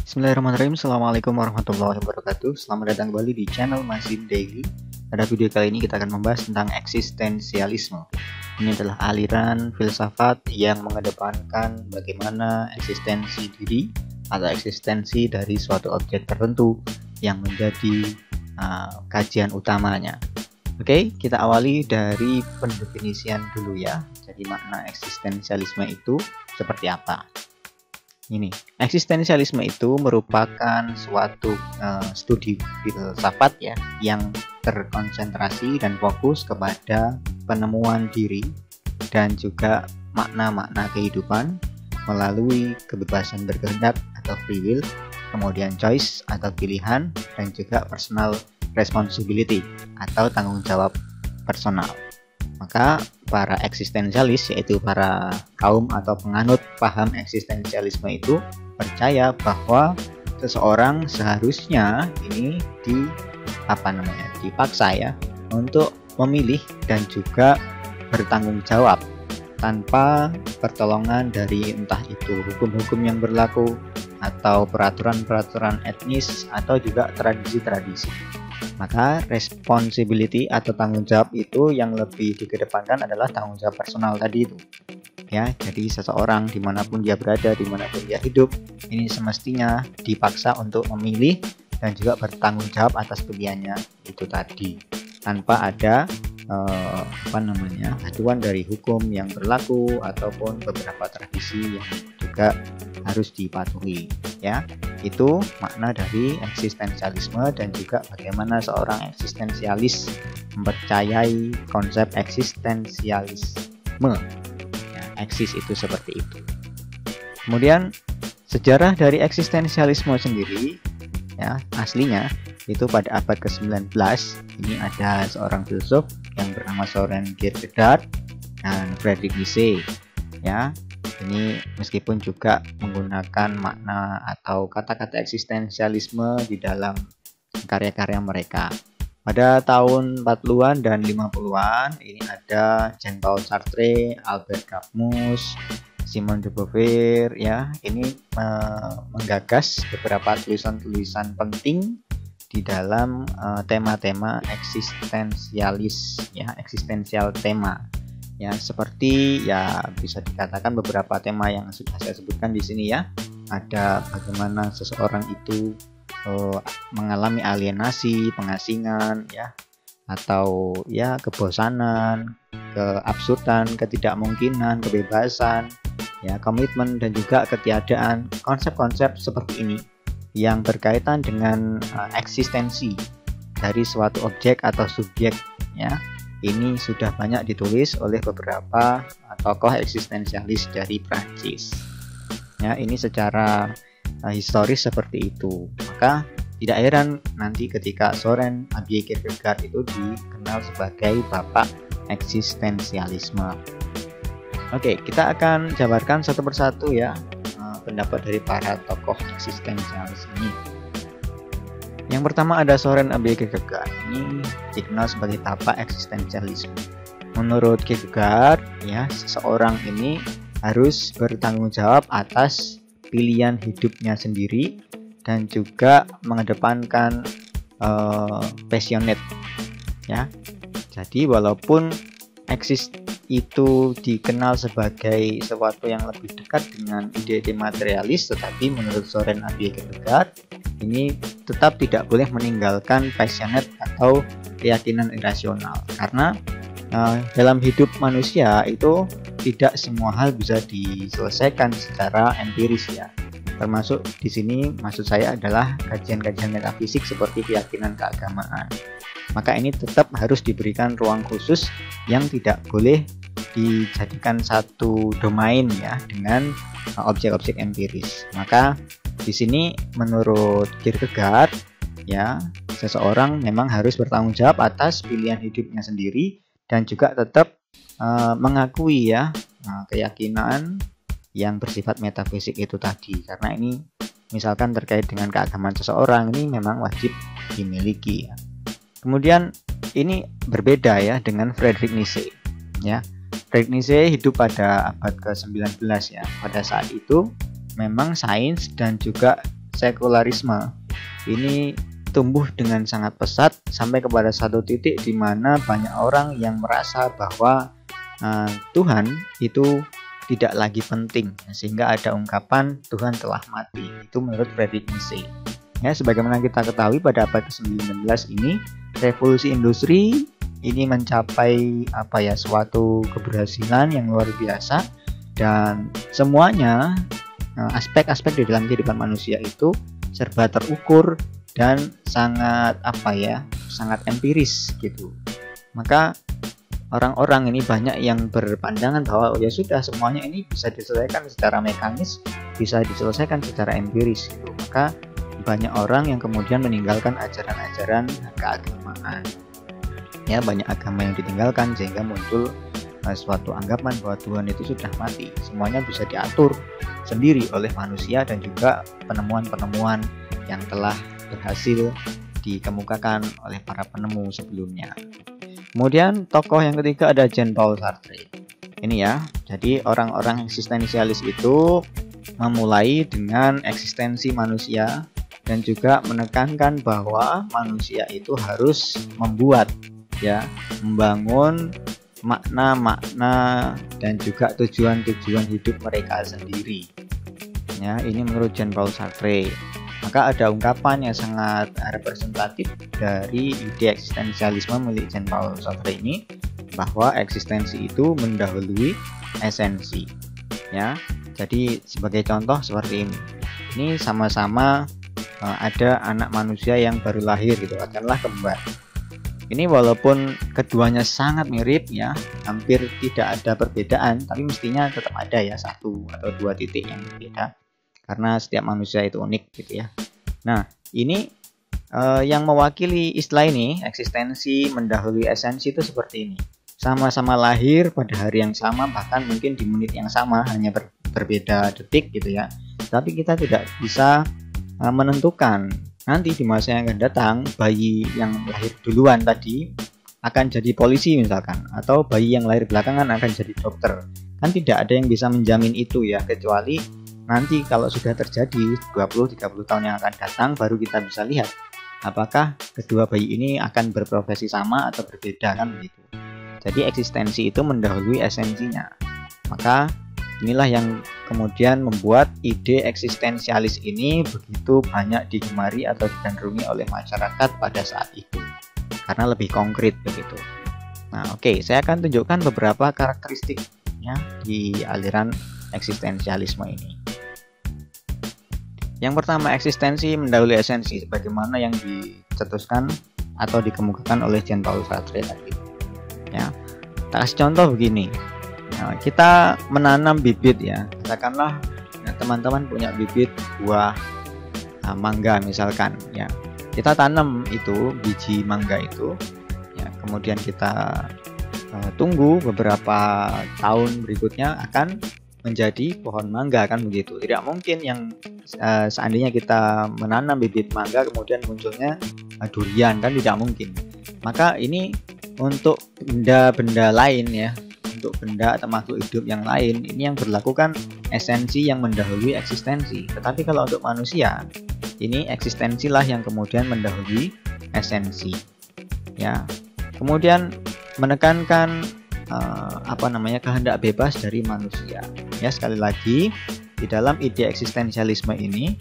Bismillahirrahmanirrahim. Assalamualaikum warahmatullahi wabarakatuh. Selamat datang kembali di channel Mazin Daily. Pada video kali ini kita akan membahas tentang eksistensialisme. Ini adalah aliran filsafat yang mengedepankan bagaimana eksistensi diri atau eksistensi dari suatu objek tertentu yang menjadi kajian utamanya. Oke, kita awali dari pendefinisian dulu ya. Jadi makna eksistensialisme itu seperti apa? Ini, eksistensialisme itu merupakan suatu studi filsafat ya yang terkonsentrasi dan fokus kepada penemuan diri dan juga makna-makna kehidupan melalui kebebasan berkehendak atau free will, kemudian choice atau pilihan, dan juga personal responsibility atau tanggung jawab personal. Maka para eksistensialis, yaitu para kaum atau penganut paham eksistensialisme itu percaya bahwa seseorang seharusnya ini dipaksa ya untuk memilih dan juga bertanggung jawab tanpa pertolongan dari entah itu hukum-hukum yang berlaku atau peraturan-peraturan etnis atau juga tradisi-tradisi. Maka responsibility atau tanggung jawab itu yang lebih dikedepankan adalah tanggung jawab personal tadi itu ya. Jadi seseorang dimanapun dia berada, dimanapun dia hidup, ini semestinya dipaksa untuk memilih dan juga bertanggung jawab atas pilihannya itu tadi, tanpa ada acuan dari hukum yang berlaku ataupun beberapa tradisi yang juga harus dipatuhi ya. Itu makna dari eksistensialisme dan juga bagaimana seorang eksistensialis mempercayai konsep eksistensialisme ya, eksis itu seperti itu. Kemudian sejarah dari eksistensialisme sendiri ya, aslinya itu pada abad ke-19. Ini ada seorang filsuf yang bernama Søren Kierkegaard dan Friedrich Nietzsche ya. Ini meskipun juga menggunakan makna atau kata-kata eksistensialisme di dalam karya-karya mereka. Pada tahun 40-an dan 50-an ini ada Jean-Paul Sartre, Albert Camus, Simone de Beauvoir ya. Ini menggagas beberapa tulisan-tulisan penting di dalam tema-tema eksistensialis ya, eksistensial tema. Ya, seperti ya bisa dikatakan beberapa tema yang sudah saya sebutkan di sini ya. Ada bagaimana seseorang itu mengalami alienasi, pengasingan ya, atau ya kebosanan, keabsurdan, ketidakmungkinan, kebebasan, ya, komitmen dan juga ketiadaan. Konsep-konsep seperti ini yang berkaitan dengan eksistensi dari suatu objek atau subjek ya. Ini sudah banyak ditulis oleh beberapa tokoh eksistensialis dari Prancis. Ya, ini secara historis seperti itu. Maka tidak heran nanti ketika Søren Kierkegaard itu dikenal sebagai bapak eksistensialisme. Oke, kita akan jabarkan satu persatu ya pendapat dari para tokoh eksistensialis ini. Yang pertama ada Søren Kierkegaard. Ini dikenal sebagai bapak eksistensialisme. Menurut Kierkegaard, ya, seseorang ini harus bertanggung jawab atas pilihan hidupnya sendiri dan juga mengedepankan passionate, ya. Jadi walaupun eksis itu dikenal sebagai sesuatu yang lebih dekat dengan ide-ide materialis, tetapi menurut Søren Kierkegaard ini tetap tidak boleh meninggalkan passionate atau keyakinan irasional, karena dalam hidup manusia itu tidak semua hal bisa diselesaikan secara empiris ya. Termasuk di sini maksud saya adalah kajian-kajian metafisik seperti keyakinan keagamaan. Maka ini tetap harus diberikan ruang khusus yang tidak boleh dijadikan satu domain ya dengan objek-objek empiris. Maka di sini menurut Kierkegaard ya, seseorang memang harus bertanggung jawab atas pilihan hidupnya sendiri dan juga tetap mengakui ya keyakinan yang bersifat metafisik itu tadi, karena ini misalkan terkait dengan keagamaan seseorang ini memang wajib dimiliki ya. Kemudian ini berbeda ya dengan Friedrich Nietzsche ya. Friedrich Nietzsche hidup pada abad ke-19 ya. Pada saat itu memang sains dan juga sekularisme ini tumbuh dengan sangat pesat sampai kepada satu titik di mana banyak orang yang merasa bahwa Tuhan itu tidak lagi penting, sehingga ada ungkapan Tuhan telah mati. Itu menurut Friedrich Nietzsche. Ya, sebagaimana kita ketahui pada abad ke-19 ini revolusi industri ini mencapai suatu keberhasilan yang luar biasa, dan semuanya aspek-aspek di dalam kehidupan manusia itu serba terukur dan sangat sangat empiris gitu. Maka orang-orang ini banyak yang berpandangan bahwa ya sudah, semuanya ini bisa diselesaikan secara mekanis, bisa diselesaikan secara empiris gitu. Maka banyak orang yang kemudian meninggalkan ajaran-ajaran keagamaan. Ya, banyak agama yang ditinggalkan sehingga muncul suatu anggapan bahwa Tuhan itu sudah mati. Semuanya bisa diatur sendiri oleh manusia dan juga penemuan-penemuan yang telah berhasil dikemukakan oleh para penemu sebelumnya. Kemudian tokoh yang ketiga ada Jean-Paul Sartre. Ini ya, jadi orang-orang eksistensialis itu memulai dengan eksistensi manusia dan juga menekankan bahwa manusia itu harus membangun makna-makna dan juga tujuan-tujuan hidup mereka sendiri. Ya, ini menurut Jean-Paul Sartre. Maka ada ungkapan yang sangat representatif dari ide eksistensialisme milik Jean-Paul Sartre ini, bahwa eksistensi itu mendahului esensi. Ya, jadi sebagai contoh seperti ini. Ini sama-sama ada anak manusia yang baru lahir gitu, katakanlah kembar. Ini walaupun keduanya sangat mirip ya, hampir tidak ada perbedaan, tapi mestinya tetap ada ya satu atau dua titik yang berbeda. Karena setiap manusia itu unik gitu ya. Nah, ini yang mewakili istilah ini, eksistensi mendahului esensi, itu seperti ini. Sama-sama lahir pada hari yang sama, bahkan mungkin di menit yang sama, hanya berbeda detik gitu ya. Tapi kita tidak bisa menentukan nanti di masa yang akan datang bayi yang lahir duluan tadi akan jadi polisi misalkan, atau bayi yang lahir belakangan akan jadi dokter. Kan tidak ada yang bisa menjamin itu ya, kecuali nanti kalau sudah terjadi 20-30 tahun yang akan datang, baru kita bisa lihat apakah kedua bayi ini akan berprofesi sama atau berbeda, kan begitu. Jadi eksistensi itu mendahului esensinya. Maka inilah yang kemudian membuat ide eksistensialis ini begitu banyak digemari atau digandrungi oleh masyarakat pada saat itu, karena lebih konkret begitu. Nah, oke, saya akan tunjukkan beberapa karakteristiknya di aliran eksistensialisme ini. Yang pertama, eksistensi mendahului esensi, sebagaimana yang dicetuskan atau dikemukakan oleh Jean-Paul Sartre tadi. Ya, tak kasih contoh begini. Nah, kita menanam bibit ya, katakanlah teman-teman punya bibit buah mangga misalkan ya. Kita tanam itu biji mangga itu, ya, kemudian kita tunggu beberapa tahun berikutnya akan menjadi pohon mangga, kan begitu. Tidak mungkin yang seandainya kita menanam bibit mangga kemudian munculnya durian, kan tidak mungkin. Maka ini untuk benda-benda lain ya, untuk benda atau makhluk hidup yang lain, ini yang berlakukan esensi yang mendahului eksistensi. Tetapi kalau untuk manusia, ini eksistensilah yang kemudian mendahului esensi. Ya. Kemudian menekankan kehendak bebas dari manusia. Ya, sekali lagi di dalam ide eksistensialisme ini,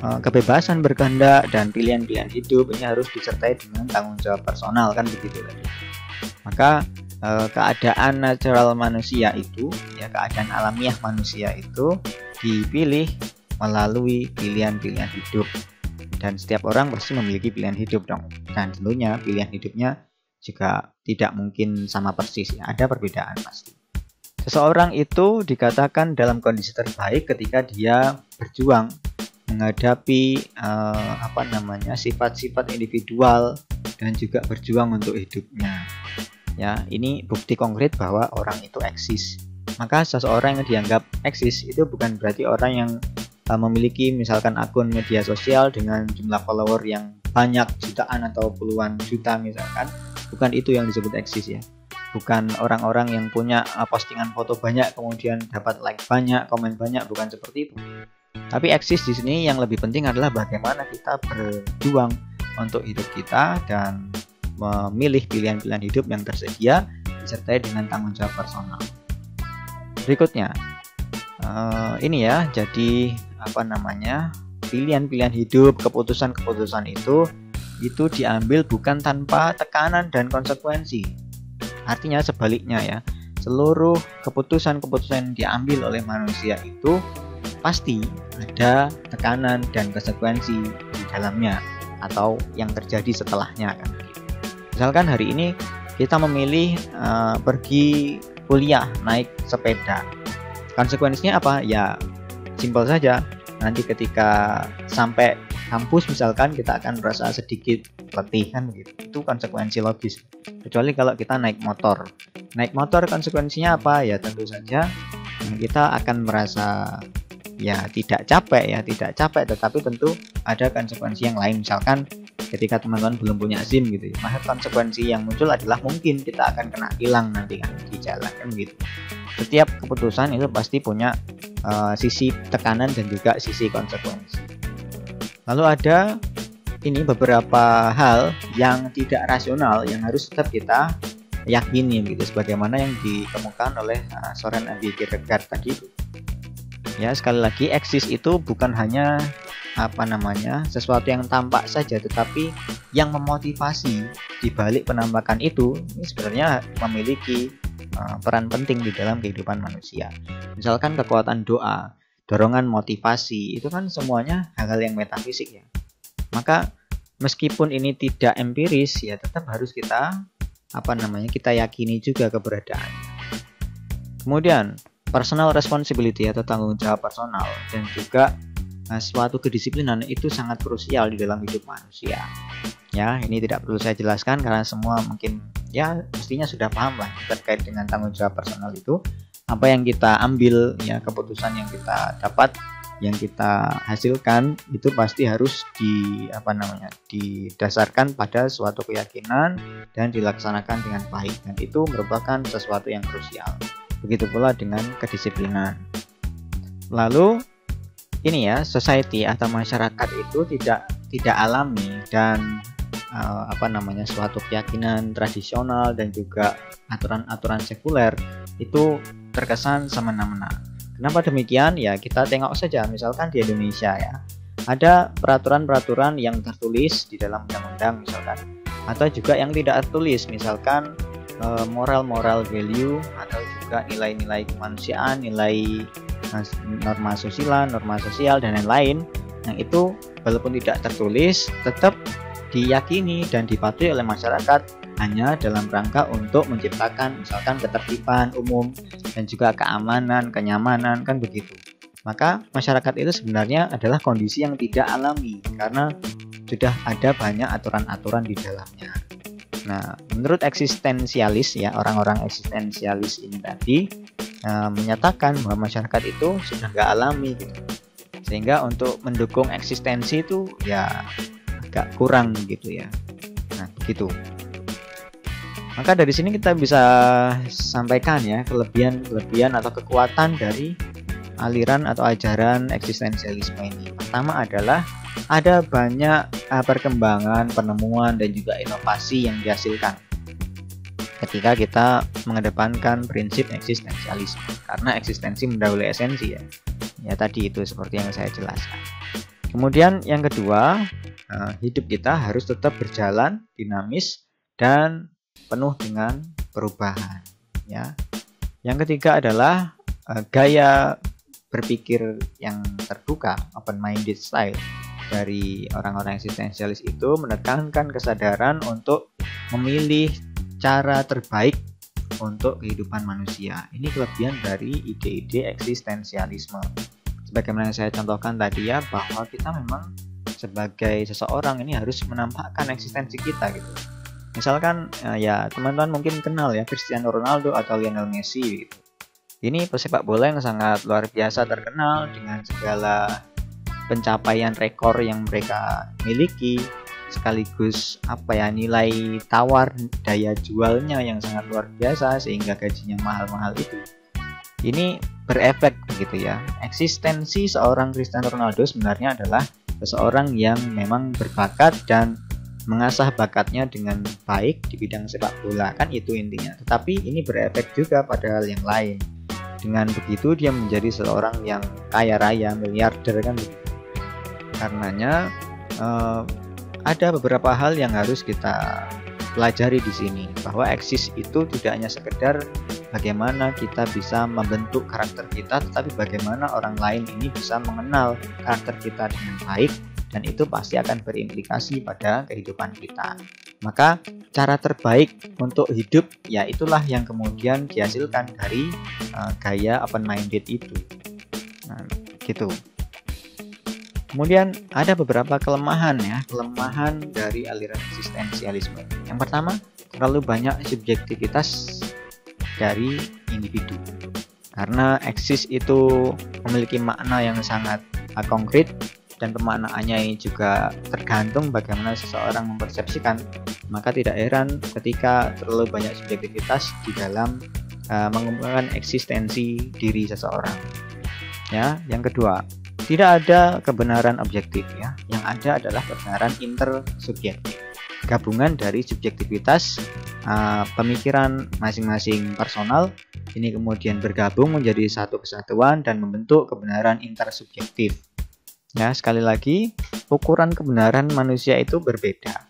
kebebasan berkehendak dan pilihan-pilihan hidup ini harus disertai dengan tanggung jawab personal, kan begitu tadi. Maka keadaan natural manusia itu, ya, keadaan alamiah manusia itu dipilih melalui pilihan-pilihan hidup, dan setiap orang pasti memiliki pilihan hidup dong, dan tentunya pilihan hidupnya juga tidak mungkin sama persis ya, ada perbedaan pasti. Seseorang itu dikatakan dalam kondisi terbaik ketika dia berjuang menghadapi sifat-sifat individual dan juga berjuang untuk hidupnya. Ya, ini bukti konkret bahwa orang itu eksis. Maka seseorang yang dianggap eksis itu bukan berarti orang yang memiliki misalkan akun media sosial dengan jumlah follower yang banyak jutaan atau puluhan juta misalkan. Bukan itu yang disebut eksis ya. Bukan orang-orang yang punya postingan foto banyak kemudian dapat like banyak, komen banyak, bukan seperti itu. Tapi eksis di sini yang lebih penting adalah bagaimana kita berjuang untuk hidup kita dan memilih pilihan-pilihan hidup yang tersedia disertai dengan tanggung jawab personal. Berikutnya, ini ya, jadi pilihan-pilihan hidup, keputusan-keputusan itu diambil bukan tanpa tekanan dan konsekuensi. Artinya sebaliknya ya, seluruh keputusan-keputusan yang diambil oleh manusia itu pasti ada tekanan dan konsekuensi di dalamnya atau yang terjadi setelahnya kan. Misalkan hari ini kita memilih pergi kuliah naik sepeda. Konsekuensinya apa? Ya simpel saja. Nanti ketika sampai kampus misalkan kita akan merasa sedikit letih kan gitu. Itu konsekuensi logis. Kecuali kalau kita naik motor. Naik motor konsekuensinya apa? Ya tentu saja kita akan merasa tidak capek, tetapi tentu ada konsekuensi yang lain. Misalkan ketika teman-teman belum punya SIM gitu ya, maka konsekuensi yang muncul adalah mungkin kita akan kena tilang nanti kan di jalan kan gitu. Setiap keputusan itu pasti punya sisi tekanan dan juga sisi konsekuensi. Lalu ada beberapa hal yang tidak rasional yang harus tetap kita yakini gitu, sebagaimana yang dikemukakan oleh Søren Kierkegaard tadi. Ya, sekali lagi eksis itu bukan hanya sesuatu yang tampak saja, tetapi yang memotivasi di balik penampakan itu ini sebenarnya memiliki peran penting di dalam kehidupan manusia. Misalkan kekuatan doa, dorongan motivasi, itu kan semuanya hal-hal yang metafisik ya. Maka meskipun ini tidak empiris ya tetap harus kita kita yakini juga keberadaannya. Kemudian personal responsibility atau tanggung jawab personal dan juga suatu kedisiplinan itu sangat krusial di dalam hidup manusia. Ya, ini tidak perlu saya jelaskan karena semua mungkin ya mestinya sudah paham lah terkait dengan tanggung jawab personal itu. Apa yang kita ambil ya, keputusan yang kita dapat, yang kita hasilkan itu pasti harus didasarkan pada suatu keyakinan dan dilaksanakan dengan baik, dan itu merupakan sesuatu yang krusial. Begitu pula dengan kedisiplinan. Lalu ini ya, society atau masyarakat itu tidak alami dan suatu keyakinan tradisional dan juga aturan-aturan sekuler itu terkesan semena-mena. Kenapa demikian? Ya kita tengok saja misalkan di Indonesia ya. Ada peraturan-peraturan yang tertulis di dalam undang-undang misalkan, atau juga yang tidak tertulis, misalkan moral value atau juga nilai-nilai kemanusiaan, nilai norma sosial dan lain-lain yang itu walaupun tidak tertulis tetap diyakini dan dipatuhi oleh masyarakat hanya dalam rangka untuk menciptakan misalkan ketertiban umum dan juga keamanan, kenyamanan kan begitu. Maka masyarakat itu sebenarnya adalah kondisi yang tidak alami karena sudah ada banyak aturan-aturan di dalamnya. Nah, menurut eksistensialis ya, orang-orang eksistensialis ini tadi menyatakan bahwa masyarakat itu sudah nggak alami gitu. Sehingga untuk mendukung eksistensi itu ya agak kurang gitu ya. Nah, begitu. Maka dari sini kita bisa sampaikan ya kelebihan atau kekuatan dari aliran atau ajaran eksistensialisme ini. Pertama adalah ada banyak perkembangan, penemuan dan juga inovasi yang dihasilkan ketika kita mengedepankan prinsip eksistensialisme, karena eksistensi mendahului esensi ya. Ya tadi itu seperti yang saya jelaskan. Kemudian yang kedua, hidup kita harus tetap berjalan dinamis dan penuh dengan perubahan ya. Yang ketiga adalah gaya berpikir yang terbuka, open-minded style dari orang-orang eksistensialis itu menekankan kesadaran untuk memilih cara terbaik untuk kehidupan manusia. Ini kelebihan dari ide-ide eksistensialisme. Sebagaimana saya contohkan tadi ya, bahwa kita memang sebagai seseorang ini harus menampakkan eksistensi kita gitu. Misalkan ya teman-teman mungkin kenal ya Cristiano Ronaldo atau Lionel Messi gitu. Ini pesepak bola yang sangat luar biasa terkenal dengan segala pencapaian rekor yang mereka miliki, sekaligus nilai tawar daya jualnya yang sangat luar biasa sehingga gajinya mahal-mahal itu. Ini berefek begitu ya. Eksistensi seorang Cristiano Ronaldo sebenarnya adalah seseorang yang memang berbakat dan mengasah bakatnya dengan baik di bidang sepak bola, kan itu intinya. Tetapi ini berefek juga pada hal yang lain. Dengan begitu dia menjadi seorang yang kaya raya, miliarder kan begitu. Karenanya ada beberapa hal yang harus kita pelajari di sini, bahwa eksis itu tidak hanya sekedar bagaimana kita bisa membentuk karakter kita, tetapi bagaimana orang lain ini bisa mengenal karakter kita dengan baik, dan itu pasti akan berimplikasi pada kehidupan kita. Maka cara terbaik untuk hidup ya itulah yang kemudian dihasilkan dari gaya open minded itu. Nah, gitu. Kemudian ada beberapa kelemahan dari aliran eksistensialisme. Yang pertama, terlalu banyak subjektivitas dari individu. Karena eksis itu memiliki makna yang sangat konkret, dan pemaknaannya juga tergantung bagaimana seseorang mempersepsikan. Maka tidak heran ketika terlalu banyak subjektivitas di dalam mengembangkan eksistensi diri seseorang. Ya, yang kedua, tidak ada kebenaran objektif ya. Yang ada adalah kebenaran intersubjektif. Gabungan dari subjektivitas pemikiran masing-masing personal ini kemudian bergabung menjadi satu kesatuan dan membentuk kebenaran intersubjektif. Ya, sekali lagi, ukuran kebenaran manusia itu berbeda.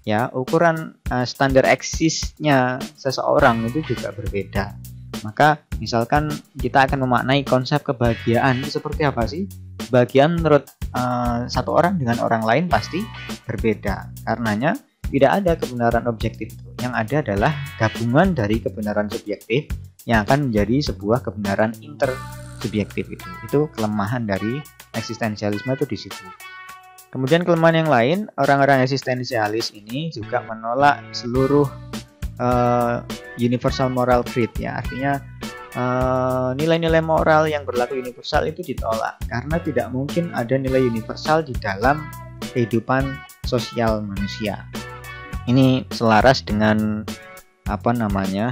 Ya, ukuran standar eksisnya seseorang itu juga berbeda. Maka misalkan kita akan memaknai konsep kebahagiaan itu seperti apa sih? Kebahagiaan menurut satu orang dengan orang lain pasti berbeda. Karenanya tidak ada kebenaran objektif. Yang ada adalah gabungan dari kebenaran subjektif yang akan menjadi sebuah kebenaran intersubjektif itu. Itu kelemahan dari eksistensialisme itu di situ. Kemudian kelemahan yang lain, orang-orang eksistensialis ini juga menolak seluruh universal moral creed ya. Artinya nilai-nilai moral yang berlaku universal itu ditolak karena tidak mungkin ada nilai universal di dalam kehidupan sosial manusia. Ini selaras dengan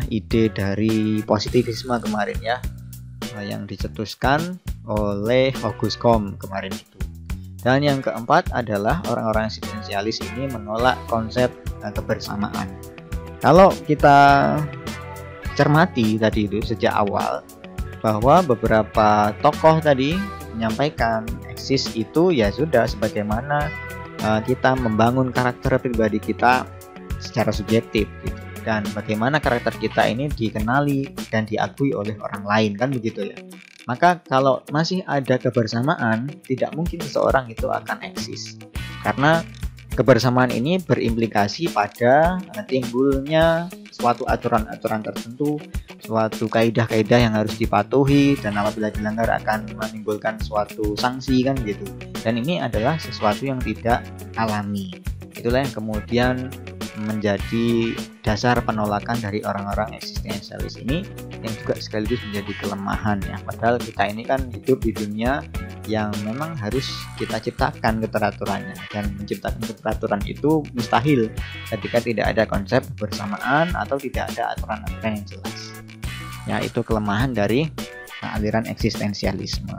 ide dari positivisme kemarin ya, yang dicetuskan oleh Auguste Comte kemarin itu. Dan yang keempat adalah orang-orang eksistensialis ini menolak konsep kebersamaan. Kalau kita cermati tadi itu sejak awal bahwa beberapa tokoh tadi menyampaikan eksis itu ya sudah sebagaimana kita membangun karakter pribadi kita secara subjektif gitu. Dan bagaimana karakter kita ini dikenali dan diakui oleh orang lain, kan begitu ya. Maka kalau masih ada kebersamaan, tidak mungkin seseorang itu akan eksis. Karena kebersamaan ini berimplikasi pada timbulnya suatu aturan-aturan tertentu, suatu kaidah-kaidah yang harus dipatuhi, dan apabila dilanggar akan menimbulkan suatu sanksi, kan gitu. Dan ini adalah sesuatu yang tidak alami. Itulah yang kemudian menjadi dasar penolakan dari orang-orang eksistensialis ini, yang juga sekaligus menjadi kelemahan ya. Padahal kita ini kan hidup di dunia yang memang harus kita ciptakan keteraturannya, dan menciptakan keteraturan itu mustahil ketika tidak ada konsep kebersamaan atau tidak ada aturan-aturan yang jelas. Ya, itu kelemahan dari aliran eksistensialisme.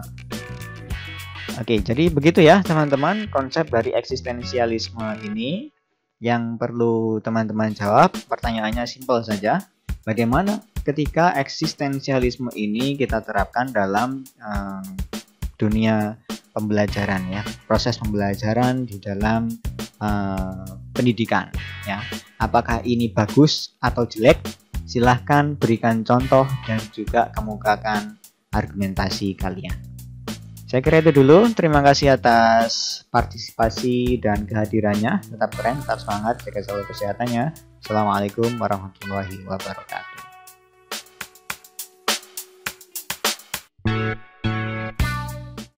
Oke, jadi begitu ya teman-teman konsep dari eksistensialisme ini. Yang perlu teman-teman jawab, pertanyaannya simpel saja. Bagaimana ketika eksistensialisme ini kita terapkan dalam dunia pembelajaran ya, proses pembelajaran di dalam pendidikan ya. Apakah ini bagus atau jelek? Silahkan berikan contoh dan juga kemukakan argumentasi kalian. Saya kira itu dulu. Terima kasih atas partisipasi dan kehadirannya. Tetap keren, tetap semangat, jaga selalu kesehatannya. Assalamualaikum warahmatullahi wabarakatuh.